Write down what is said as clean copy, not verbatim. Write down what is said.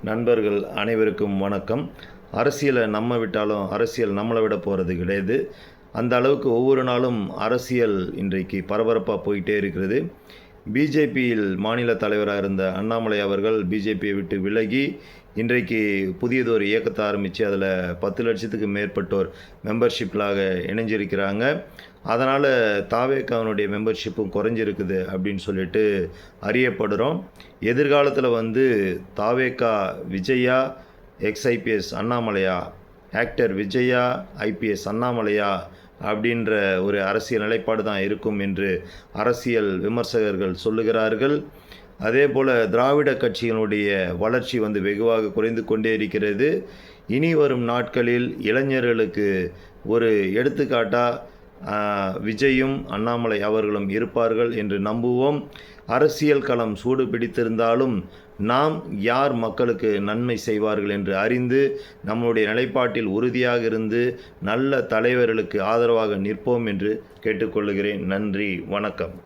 நண்பர்கள் அனைவருக்கும் வணக்கம். அரசியலை நம்ம விட்டாலும் அரசியல் நம்மளை விட போகிறது கிடையாது. அந்த அளவுக்கு ஒவ்வொரு நாளும் அரசியல் இன்றைக்கு பரபரப்பாக போயிட்டே இருக்கிறது. பிஜேபியில் மாநில தலைவராக இருந்த அண்ணாமலை அவர்கள் பிஜேபியை விட்டு விலகி இன்றைக்கு புதியதொரு இயக்கத்தை ஆரம்பித்து அதில் 10 லட்சத்துக்கு மேற்பட்டோர் மெம்பர்ஷிப்லாக இணைஞ்சிருக்கிறாங்க. அதனால் தாவேகாவினுடைய மெம்பர்ஷிப்பும் குறைஞ்சிருக்குது அப்படின்னு சொல்லிட்டு அறியப்படுறோம். எதிர்காலத்தில் தாவேகா விஜயா எக்ஸ்ஐபிஎஸ் அண்ணாமலையா, ஆக்டர் விஜயா ஐபிஎஸ் அண்ணாமலையா அப்படின்ற ஒரு அரசியல் நிலைப்பாடு தான் இருக்கும் என்று அரசியல் விமர்சகர்கள் சொல்லுகிறார்கள். அதே போல் திராவிட கட்சிகளுடைய வளர்ச்சி வெகுவாக குறைந்து கொண்டே இருக்கிறது. இனி வரும் நாட்களில் இளைஞர்களுக்கு ஒரு எடுத்துக்காட்டாக விஜயும் அண்ணாமலை அவர்களும் இருப்பார்கள் என்று நம்புவோம். அரசியல் களம் சூடு பிடித்திருந்தாலும் நாம் யார் மக்களுக்கு நன்மை செய்வார்கள் என்று அறிந்து நம்முடைய நிலைப்பாட்டில் உறுதியாக இருந்து நல்ல தலைவர்களுக்கு ஆதரவாக நிற்போம் என்று கேட்டுக்கொள்கிறேன். நன்றி, வணக்கம்.